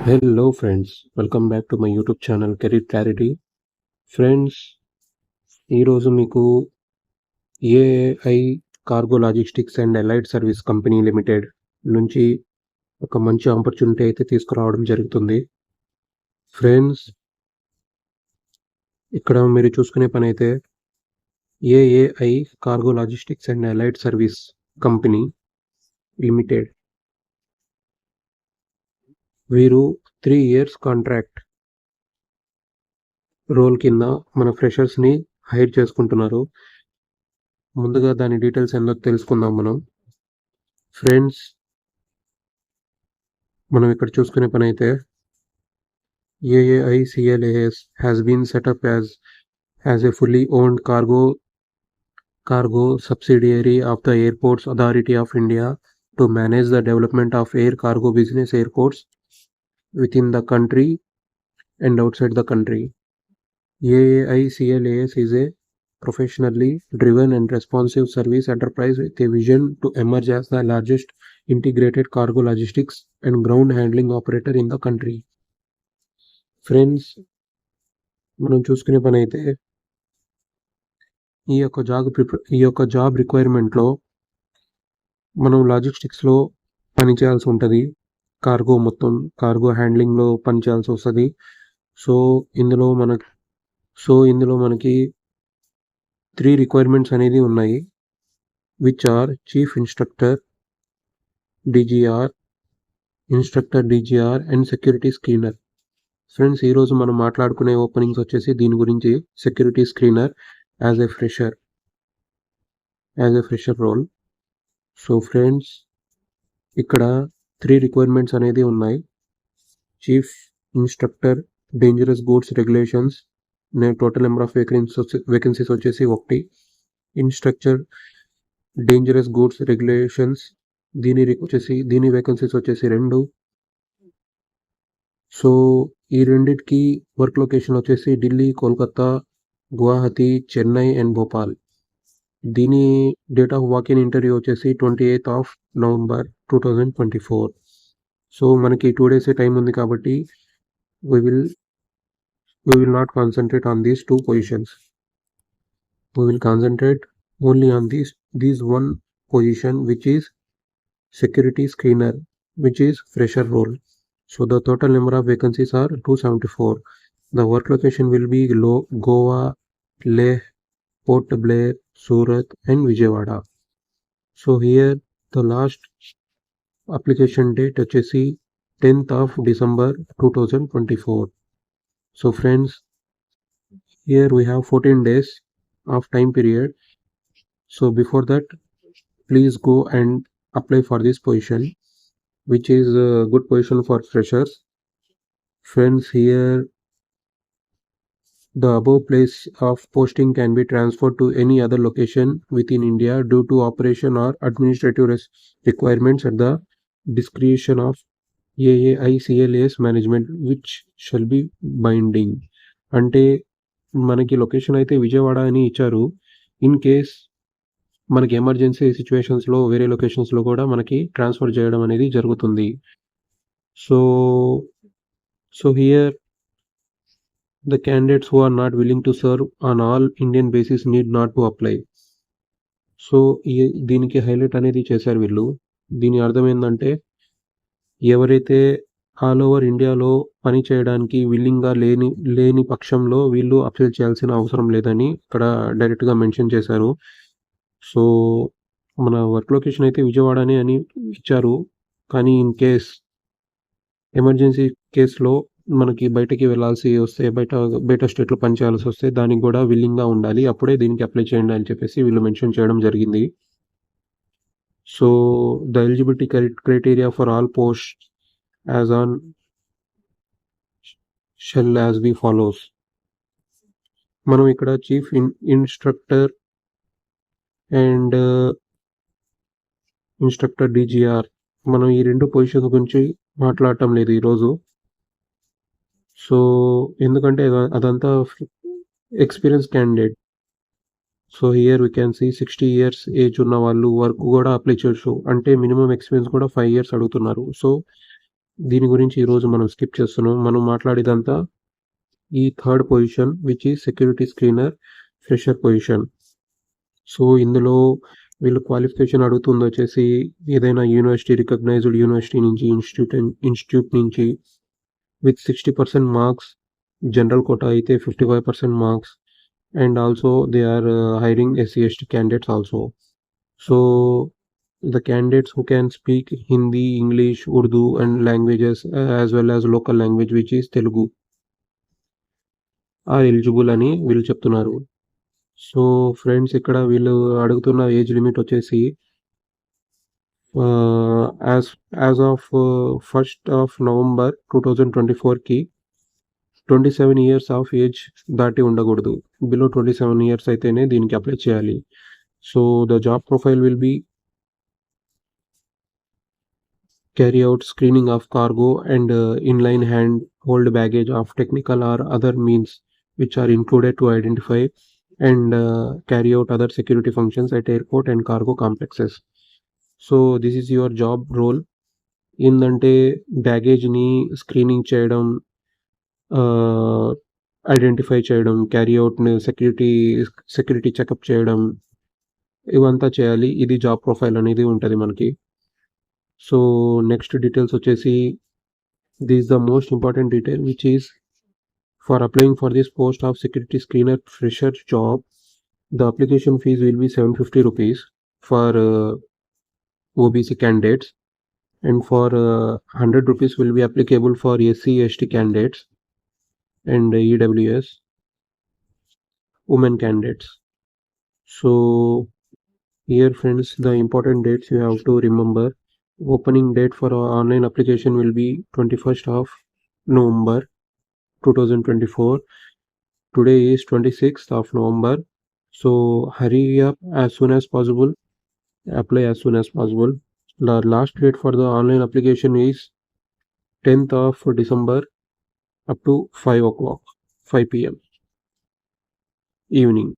Hello friends, welcome back to my YouTube channel career clarity. Friends, ఈరోజు మీకు AI cargo logistics and allied service company limited నుంచి ఒక మంచి opportunity అయితే తీసుకురావడం జరుగుతుంది. ఫ్రెండ్స్, ఇక్కడ మీరు చూసుకునే పని అయితే AI cargo logistics and allied service company limited వీరు 3 years కాంట్రాక్ట్ రోల్ కింద మన ఫ్రెషర్స్ని హైర్ చేసుకుంటున్నారు. ముందుగా దాని డీటెయిల్స్ ఏందో తెలుసుకుందాం మనం. ఫ్రెండ్స్, మనం ఇక్కడ చూసుకునే పని అయితే AAICLAS has been set up as a fully owned cargo subsidiary of the Airports Authority of India to manage the development of air cargo business airports within the country and outside the country. AAICLAS is a professionally driven and responsive service enterprise with a vision to emerge as the largest integrated cargo logistics and ground handling operator in the country. Friends, మనం చూసుకునే పని అయితే ఈ యొక్క job రిక్వైర్మెంట్లో మనం లాజిస్టిక్స్లో పని చేయాల్సి ఉంటుంది. కార్గో హ్యాండ్లింగ్లో పని చేయాల్సి వస్తుంది. సో ఇందులో మనకి 3 రిక్వైర్మెంట్స్ అనేది ఉన్నాయి, which are chief instructor DGR and security screener. Friends, ఈరోజు మనం మాట్లాడుకునే ఓపెనింగ్స్ వచ్చేసి దీని గురించి security screener as a fresher role. So friends, ఇక్కడ 3 రిక్వైర్మెంట్స్ అనేది ఉన్నాయి. Chief instructor dangerous goods regulations, total number of vacancies వచ్చేసి 1. ఇన్స్ట్రక్టర్ డేంజరస్ గూడ్స్ రెగ్యులేషన్స్ దీని వేకెన్సీస్ వచ్చేసి 2. సో ఈ రెండిటికి వర్క్ లొకేషన్ వచ్చేసి ఢిల్లీ, కోల్కతా, గువాహతి, చెన్నై అండ్ భోపాల్. దీని date of walk in interview వచ్చేసి 28th November 2024. సో మనకి 2 days టైం ఉంది కాబట్టి we will not concentrate on these 2 positions. We will concentrate only on these one position, which is security screener, which is fresher role. So the total number of vacancies are 274. The work location will be Goa, Leh, Port Blair, Surat and Vijayawada. So here the last application date వచ్చేసి 10th December 2024. So friends, here we have 14 days of time period. So before that, please go and apply for this position, which is a good position for freshers. Friends, here the above place of posting can be transferred to any other location within India due to operation or administrative requirements at the discretion of AAICLAS management, which shall be binding. అంటే మనకి location అయితే విజయవాడ అని ఇచ్చారు. In case మనకి emergency సిచ్యువేషన్స్లో వేరే లొకేషన్స్లో కూడా మనకి ట్రాన్స్ఫర్ చేయడం అనేది జరుగుతుంది. So here the candidates who are not willing to serve on all Indian basis need not to apply. So దీనికి హైలైట్ అనేది చేశారు వీళ్ళు. దీని అర్థం ఏంటంటే, ఎవరైతే ఆల్ ఓవర్ ఇండియాలో పని చేయడానికి విల్లింగ్గా లేని పక్షంలో వీళ్ళు అప్లై చేయాల్సిన అవసరం లేదని ఇక్కడ డైరెక్ట్గా మెన్షన్ చేశారు. సో మన వర్క్ లొకేషన్ అయితే విజయవాడనే అని ఇచ్చారు, కానీ ఇన్ కేస్ ఎమర్జెన్సీ కేసులో మనకి బయటకి వెళ్ళాల్సి వస్తే బయట స్టేట్లో పనిచేయాల్సి వస్తే దానికి కూడా విల్లింగ్గా ఉండాలి, అప్పుడే దీనికి అప్లై చేయండి అని చెప్పేసి వీళ్ళు మెన్షన్ చేయడం జరిగింది. So the eligibility criteria for all post as on shell as be follows. మనం ఇక్కడ chief instructor and instructor DGR మనం ఈ 2 పొజిషన్స్ గురించి మాట్లాడటం లేదు ఈరోజు. సో ఎందుకంటే అదంతా experience candidate. So here we can see 60 years age ఉన్న వాళ్ళు వర్క్ కూడా అప్లై చేయొచ్చు, అంటే మినిమం ఎక్స్పీరియన్స్ కూడా 5 years అడుగుతున్నారు. సో దీని గురించి ఈరోజు మనం స్కిప్ చేస్తున్నాం. మనం మాట్లాడేదంతా ఈ third position which is security screener fresher position. So ఇందులో వీళ్ళు క్వాలిఫికేషన్ అడుగుతుంది వచ్చేసి ఏదైనా యూనివర్సిటీ, రికగ్నైజ్డ్ యూనివర్సిటీ నుంచి, ఇన్స్టిట్యూట్ నుంచి with 60% marks. General quota అయితే 55% marks, and also they are hiring SC/ST candidates also. So the candidates who can speak Hindi, English, Urdu and languages as well as local language which is Telugu are eligible అని వీళ్ళు చెప్తున్నారు. So friends, ఇక్కడ వీళ్ళు అడుగుతున్న age limit వచ్చేసి as of 1st of November 2024కి 27 years of age దాటి ఉండకూడదు. Below 27 years అయితేనే దీనికి అప్లై చేయాలి. So the job profile will be carry out screening of cargo and inline hand hold baggage of technical or other means which are included to identify and carry out other security functions at airport and cargo complexes. So this is your job role. ఏందంటే బ్యాగేజ్ని screening చేయడం, identify చేయడం, carry out security checkup చేయడం, ఇవంతా చేయాలి. ఇది job profile అనేది ఉంటుంది మనకి. సో నెక్స్ట్ డీటెయిల్స్ వచ్చేసి this the most important detail which is for applying for this post of security screener fresher job the application fees will be 750 rupees for OBC candidates, and for 100 rupees will be applicable for SC/ST candidates and EWS women candidates. So here friends, the important dates you have to remember. Opening date for online application will be 21st of November 2024. Today is 26th of November. So hurry up as soon as possible. Apply as soon as possible. The last date for the online application is 10th of December up to 5 p.m. evening.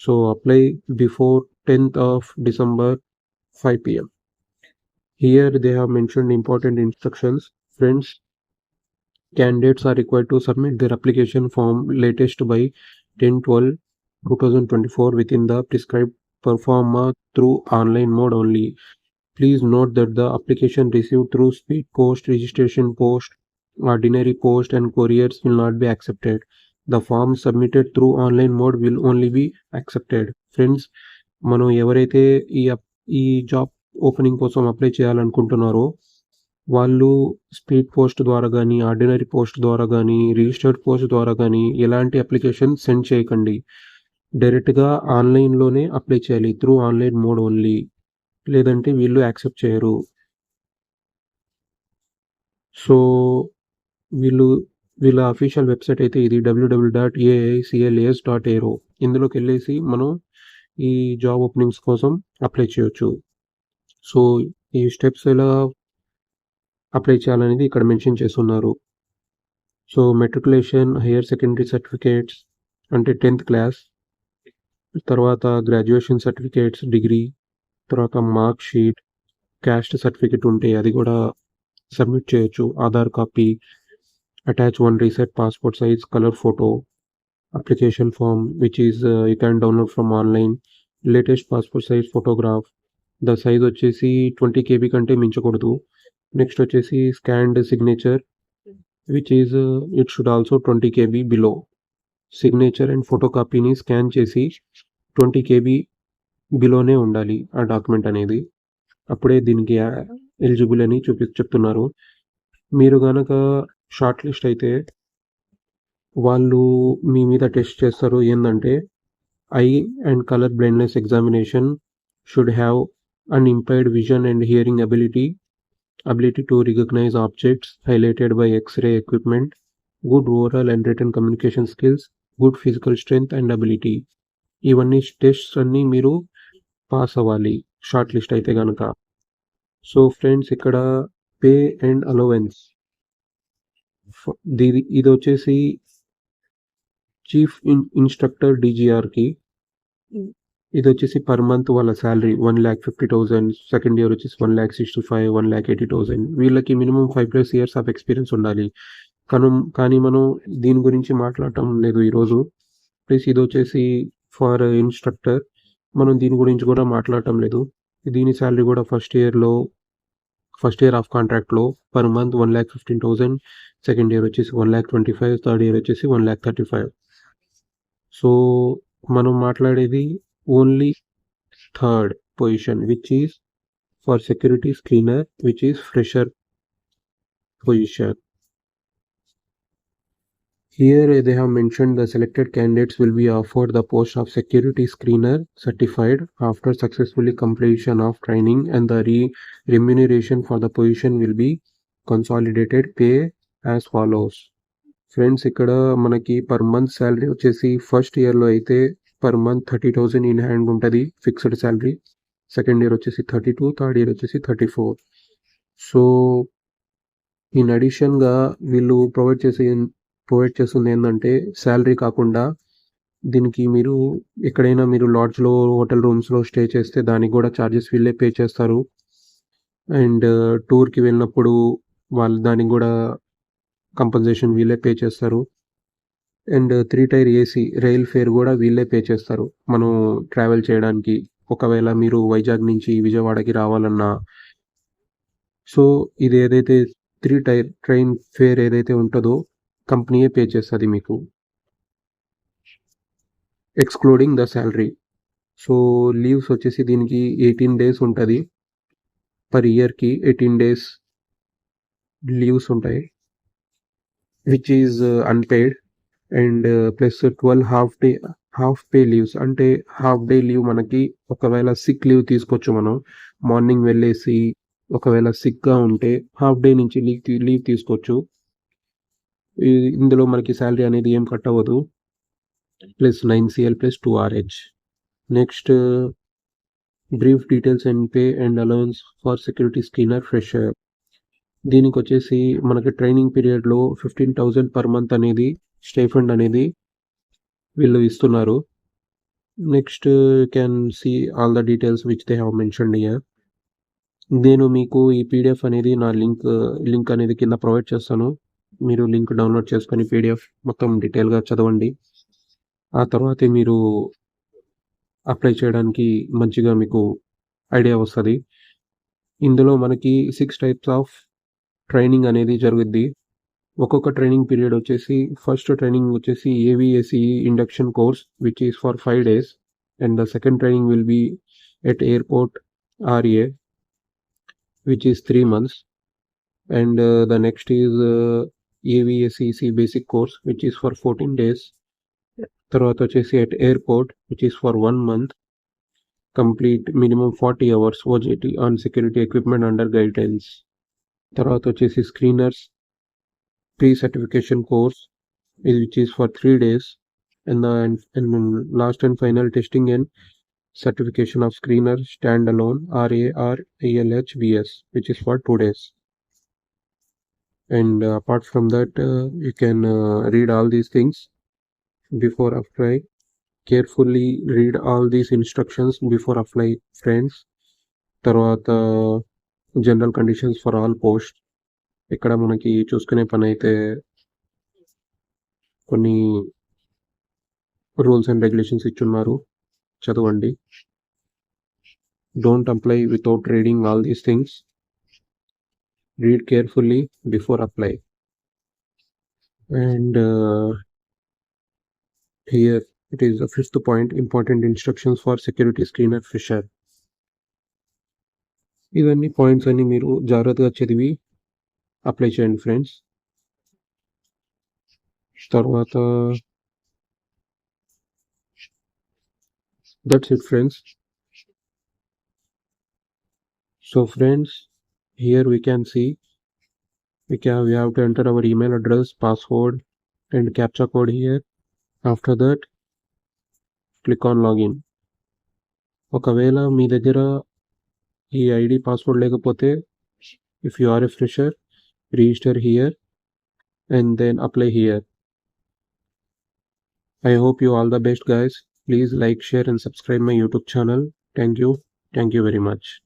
So apply before 10th of December 5 p.m. Here they have mentioned important instructions. Friends, candidates are required to submit their application form latest by 10/12/2024 within the prescribed performa through online mode only. Please note that the application received through speed post, registration post, ordinary post and couriers will not be accepted. The form submitted through online mode will only be accepted. Friends, మనం ఎవరైతే ఈ job opening కోసం apply చేయాలనుకుంటున్నారో వాళ్ళు speed post ద్వారా కానీ, ordinary post ద్వారా కానీ, రిజిస్టర్డ్ పోస్ట్ ద్వారా కానీ ఎలాంటి అప్లికేషన్ సెండ్ చేయకండి. డైరెక్ట్గా ఆన్లైన్లోనే అప్లై చేయాలి, త్రూ ఆన్లైన్ మోడ్ ఓన్లీ. లేదంటే వీళ్ళు యాక్సెప్ట్ చేయరు. సో వీళ్ళ అఫీషియల్ వెబ్సైట్ అయితే ఇది www.aiclas.aero. ఇందులోకి వెళ్ళేసి మనం ఈ జాబ్ ఓపెనింగ్స్ కోసం అప్లై చేయొచ్చు. సో ఈ స్టెప్స్ ఎలా అప్లై చేయాలనేది ఇక్కడ మెన్షన్ చేస్తున్నారు. So matriculation, higher secondary certificates అంటే 10th క్లాస్, తర్వాత గ్రాడ్యుయేషన్ సర్టిఫికేట్స్, డిగ్రీ, తర్వాత మార్క్ షీట్, క్యాస్ట్ సర్టిఫికేట్ ఉంటే అది కూడా సబ్మిట్ చేయొచ్చు. Aadhaar copy, attach 1 reset passport size color photo, application form which is you can download from online, latest passport size photograph. The size వచ్చేసి 20 KB కంటే మించకూడదు. Next వచ్చేసి scanned signature which is it should also 20 KB below. Signature and photo కాపీని scan చేసి 20 KB బిలోనే ఉండాలి ఆ document అనేది. అప్పుడే దీనికి ఎలిజిబుల్ అని చెప్తున్నారు. మీరు కనుక షార్ట్ లిస్ట్ అయితే వాళ్ళు మీ మీద టెస్ట్ చేస్తారు. ఏంటంటే I and colour blindness examination, should have unimpaired vision and hearing ability to recognize objects highlighted by X-ray equipment, good oral and written communication skills, good physical strength and ability. ఇవన్నీ tests అన్నీ మీరు pass అవ్వాలి short list అయితే కనుక. So friends, ఇక్కడ pay and allowance ఇది వచ్చేసి chief instructor DGRకి ఇది వచ్చేసి పర్ మంత్ వాళ్ళ శాలరీ 1,50,000, సెకండ్ ఇయర్ వచ్చేసి 1,65,000, 1,80,000. వీళ్ళకి మినిమం 5+ ఇయర్స్ ఆఫ్ ఎక్స్పీరియన్స్ ఉండాలి. కానీ మనం దీని గురించి మాట్లాడటం లేదు ఈరోజు. ప్లస్ ఇది వచ్చేసి ఫర్ ఇన్స్ట్రక్టర్, మనం దీని గురించి కూడా మాట్లాడటం లేదు. దీని శాలరీ కూడా ఫస్ట్ ఇయర్ ఆఫ్ కాంట్రాక్ట్లో పర్ మంత్ 1,15,000, సెకండ్ ఇయర్ వచ్చేసి 1,25,000, థర్డ్ ఇయర్ వచ్చేసి 1,35,000. సో మనం మాట్లాడేది only third position, which is for security screener, which is fresher position. Here they have mentioned the selected candidates will be offered the post of security screener certified after successfully completion of training, and the remuneration for the position will be consolidated pay as follows. Friends, ఇక్కడ మనకి per month salary వచ్చేసి first ఇయర్లో అయితే per month 30,000 in hand ఉంటుంది fixed salary. Second year వచ్చేసి 32, third year వచ్చేసి 34. So in అడిషన్గా వీళ్ళు provide చేస్తుంది ఏంటంటే శాలరీ కాకుండా దీనికి మీరు ఎక్కడైనా మీరు లాడ్జ్లో, హోటల్ రూమ్స్లో స్టే చేస్తే దానికి కూడా ఛార్జెస్ వీళ్ళే పే చేస్తారు. అండ్ టూర్కి వెళ్ళినప్పుడు వాళ్ళు దానికి కూడా కంపన్సేషన్ వీళ్ళే పే చేస్తారు. And 3 tier AC rail fair కూడా వీళ్ళే పే చేస్తారు మనం ట్రావెల్ చేయడానికి. ఒకవేళ మీరు వైజాగ్ నుంచి విజయవాడకి రావాలన్నా, సో ఇది ఏదైతే 3 టైర్ ట్రైన్ ఫేర్ ఏదైతే ఉంటుందో కంపెనీయే పే చేస్తుంది మీకు, excluding the salary. So leaves వచ్చేసి దీనికి 18 days ఉంటుంది పర్ ఇయర్కి. 18 days లీవ్స్ ఉంటాయి which is unpaid. And plus 12 half pay leaves, అంటే హాఫ్ డే లీవ్ మనకి ఒకవేళ సిక్ లీవ్ తీసుకోవచ్చు. మనం మార్నింగ్ వెళ్ళేసి ఒకవేళ సిక్గా ఉంటే హాఫ్ డే నుంచి లీవ్ తీసుకోవచ్చు. ఇందులో మనకి శాలరీ అనేది ఏం కట్ అవ్వదు. Plus 9 CL plus 2 RH. Next brief details and pay and allowance for security screener fresher. దీనికి వచ్చేసి మనకి ట్రైనింగ్ పీరియడ్లో 15,000 పర్ మంత్ అనేది స్టైఫండ్ అనేది వీళ్ళు ఇస్తున్నారు. Next you can see all the details which they have mentioned here. నేను మీకు ఈ పీడిఎఫ్ అనేది నా లింక్ అనేది కింద ప్రొవైడ్ చేస్తాను. మీరు లింక్ డౌన్లోడ్ చేసుకొని పీడిఎఫ్ మొత్తం డీటెయిల్గా చదవండి. ఆ తర్వాతే మీరు అప్లై చేయడానికి మంచిగా మీకు ఐడియా వస్తుంది. ఇందులో మనకి 6 types ఆఫ్ ట్రైనింగ్ అనేది జరుగుద్ది. ఒక్కొక్క ట్రైనింగ్ పీరియడ్ వచ్చేసి ఫస్ట్ ట్రైనింగ్ వచ్చేసి AVSE induction course which is for 5 days, and the second training will be at airport RA which is 3 months, and the next is AVSEC basic course which is for 14 days. తర్వాత వచ్చేసి at airport which is for 1 month, complete minimum 40 hours OJT on security equipment under guidance. తర్వాత వచ్చేసి screeners pre-certification course which is for 3 days, and last and final testing and certification of screener standalone RAR ALHBS which is for 2 days. And apart from that you can read all these things before apply. Carefully read all these instructions before apply, friends. తర్వాత general conditions for all post. ఇక్కడ మనకి చూసుకునే పని అయితే కొన్ని rules and regulations ఇచ్చున్నారు, చదవండి. Don't apply without reading all these things. Read carefully before apply. And here it is the 5th point, important instructions for security screener fresher. ఇవన్నీ points అన్ని మీరు జాగ్రత్తగా చదివి అప్లై చేయండి ఫ్రెండ్స్. తర్వాత that's it friends. So friends, here we can see we have to enter our email address, password and captcha code here. After that click on login. ఒకవేళ మీ దగ్గర ఈ ఐడి పాస్వర్డ్ లేకపోతే if you are a fresher, register here and then apply here. I hope you all the best guys. Please like, share and subscribe my YouTube channel. Thank you very much.